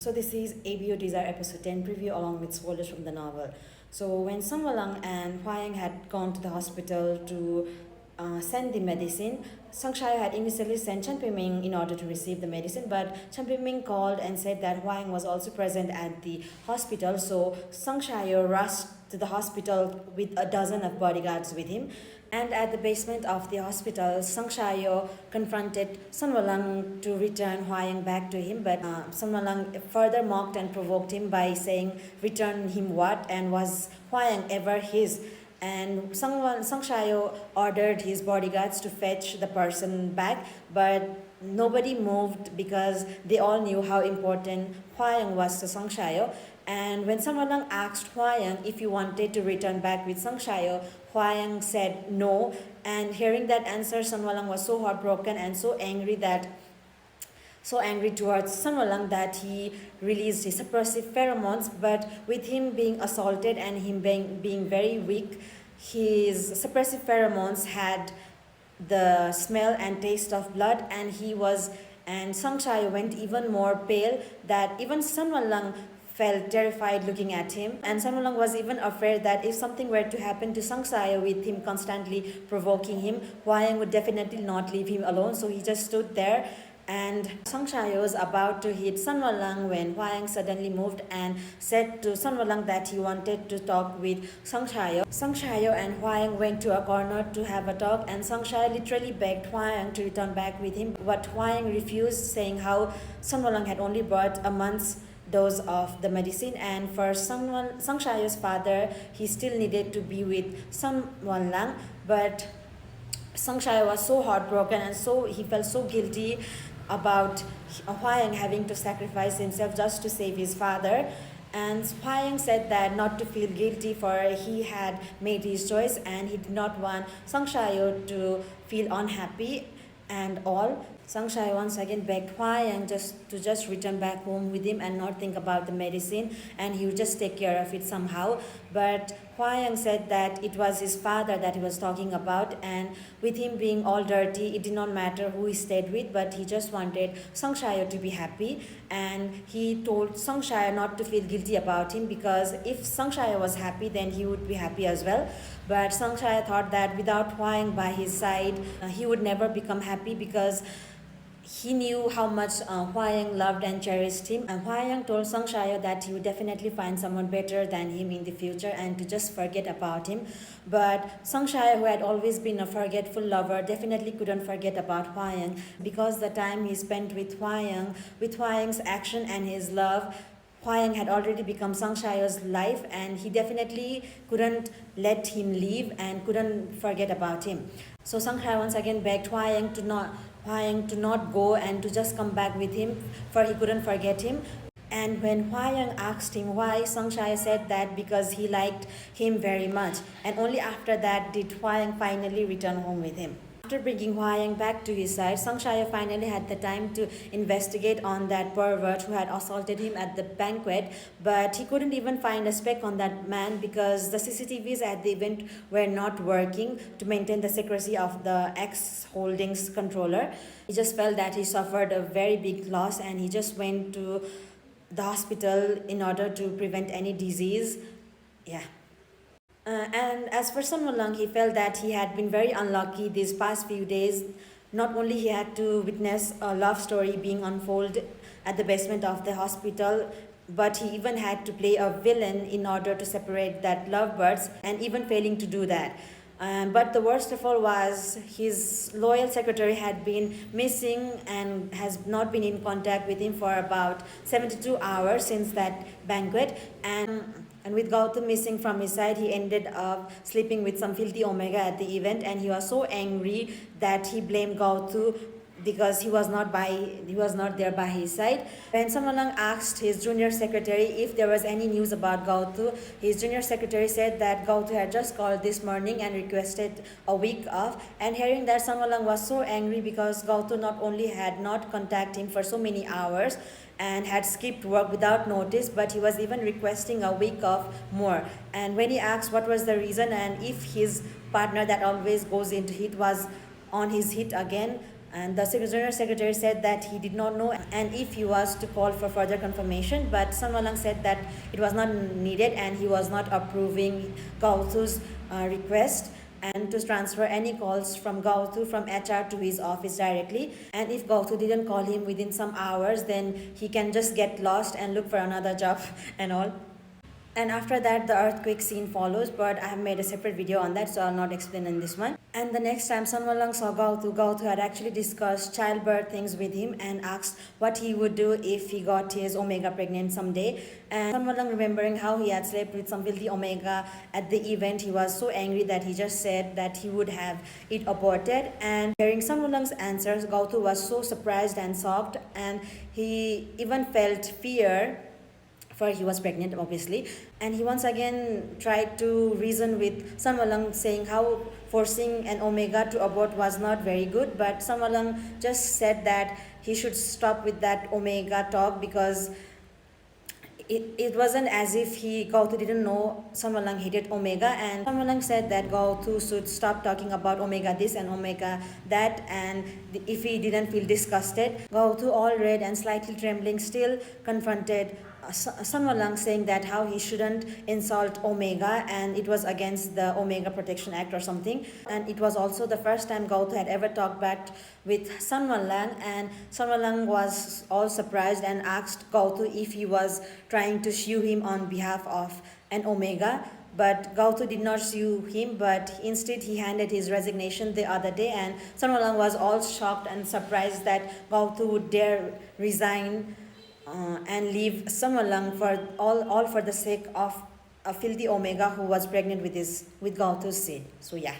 So this is ABO Desire episode 10 preview along with spoilers from the novel. So when Sun Walang and Huayang had gone to the hospital to send the medicine, Sang Shaya had initially sent Chen Piming in order to receive the medicine, but Chen Piming called and said that Huayang was also present at the hospital. So Sang Shaya rushed to the hospital with a dozen of bodyguards with him. And at the basement of the hospital, Sang Shayo confronted Sun Walang to return Huayang back to him, but Sun Walang further mocked and provoked him by saying, "Return him what? And was Huayang ever his?" And Sang Shayo ordered his bodyguards to fetch the person back, but nobody moved because they all knew how important Huayang was to Sang Shayo. And when Sun Walang asked Huayang if he wanted to return back with Sang Shayo, Huayang said no. And hearing that answer, Sun Walang was so heartbroken and so angry towards Sun Walang that he released his suppressive pheromones. But with him being assaulted and him being very weak, his suppressive pheromones had the smell and taste of blood, and Sang Shayo went even more pale that even Sun Walang felt terrified looking at him. And Sun Walang was even afraid that if something were to happen to Sang Shayo with him constantly provoking him, Huayang would definitely not leave him alone. So he just stood there, and Sang Shayo was about to hit Sun Walang when Huayang suddenly moved and said to Sun Walang that he wanted to talk with Sang Shayo. Sang Shayo and Huayang went to a corner to have a talk, and Sang Shayo literally begged Huayang to return back with him. But Huayang refused, saying how Sun Walang had only brought a month's dose of the medicine, and for Sang Shayo's father, he still needed to be with Sun Walang. But Sang Shayo was so heartbroken and he felt so guilty about Huayang having to sacrifice himself just to save his father. And Huayang said that not to feel guilty, for he had made his choice and he did not want Sang Shayo to feel unhappy and all. Sang Shayo once again begged Huayang to just return back home with him and not think about the medicine, and he would just take care of it somehow. But Huayang said that it was his father that he was talking about, and with him being all dirty, it did not matter who he stayed with, but he just wanted Sang Shayo to be happy. And he told Sang Shayo not to feel guilty about him, because if Sang Shayo was happy, then he would be happy as well. But Sang Shayo thought that without Huayang by his side, he would never become happy, because he knew how much Huayang loved and cherished him. And Huayang told Sang Shayo that he would definitely find someone better than him in the future and to just forget about him. But Sang Shayo, who had always been a forgetful lover, definitely couldn't forget about Huayang, because the time he spent with Huayang's action and his love, Huayang had already become Sang Shayo's life, and he definitely couldn't let him leave and couldn't forget about him. So Sang Shayo once again begged Huayang to not go and to just come back with him, for he couldn't forget him. And when Huayang asked him why, Sang Shayo said that because he liked him very much. And only after that did Huayang finally return home with him. After bringing Huayang back to his side, Sang Shayo finally had the time to investigate on that pervert who had assaulted him at the banquet, but he couldn't even find a speck on that man because the CCTVs at the event were not working to maintain the secrecy of the ex-holdings controller. He just felt that he suffered a very big loss, and he just went to the hospital in order to prevent any disease. Yeah. And as for Sun Walang, he felt that he had been very unlucky these past few days. Not only he had to witness a love story being unfolded at the basement of the hospital, but he even had to play a villain in order to separate that lovebirds, and even failing to do that. But the worst of all was his loyal secretary had been missing and has not been in contact with him for about 72 hours since that banquet. And with Gautam missing from his side, he ended up sleeping with some filthy Omega at the event, and he was so angry that he blamed Gautam because he was not there by his side. When Sun Walang asked his junior secretary if there was any news about Gautam, his junior secretary said that Gautam had just called this morning and requested a week off. And hearing that, Sun Walang was so angry because Gautam not only had not contacted him for so many hours and had skipped work without notice, but he was even requesting a week off more. And when he asked what was the reason and if his partner that always goes into hit was on his hit again, And the general secretary said that he did not know and if he was to call for further confirmation, but Sanwalang said that it was not needed and he was not approving Gauthu's request and to transfer any calls from Gauthu from HR to his office directly. And if Gauthu didn't call him within some hours, then he can just get lost and look for another job and all. And after that, the earthquake scene follows, but I have made a separate video on that, so I'll not explain in this one. And the next time Sanwalang saw Gauthu, Gauthu had actually discussed childbirth things with him and asked what he would do if he got his Omega pregnant someday. And Sanwalang, remembering how he had slept with some filthy Omega at the event, he was so angry that he just said that he would have it aborted. And hearing Sanwalang's answers, Gauthu was so surprised and shocked, and he even felt fear, for he was pregnant obviously, and he once again tried to reason with Sanwalang, saying how forcing an Omega to abort was not very good, but Sanwalang just said that he should stop with that Omega talk because it wasn't as if Gauthu didn't know Sanwalang hated Omega, and Sanwalang said that Gauthu should stop talking about Omega this and Omega that, and if he didn't feel disgusted. Gauthu, all red and slightly trembling, still confronted Sanwalang, saying that how he shouldn't insult Omega and it was against the Omega Protection Act or something. And it was also the first time Gauthu had ever talked back with Sanwalang, and Sanwalang was all surprised and asked Gauthu if he was trying to sue him on behalf of an Omega. But Gauthu did not sue him, but instead he handed his resignation the other day, and Sanwalang was all shocked and surprised that Gauthu would dare resign and leave Sanwalang for all for the sake of a filthy Omega who was pregnant with Gauthu's seed. So yeah.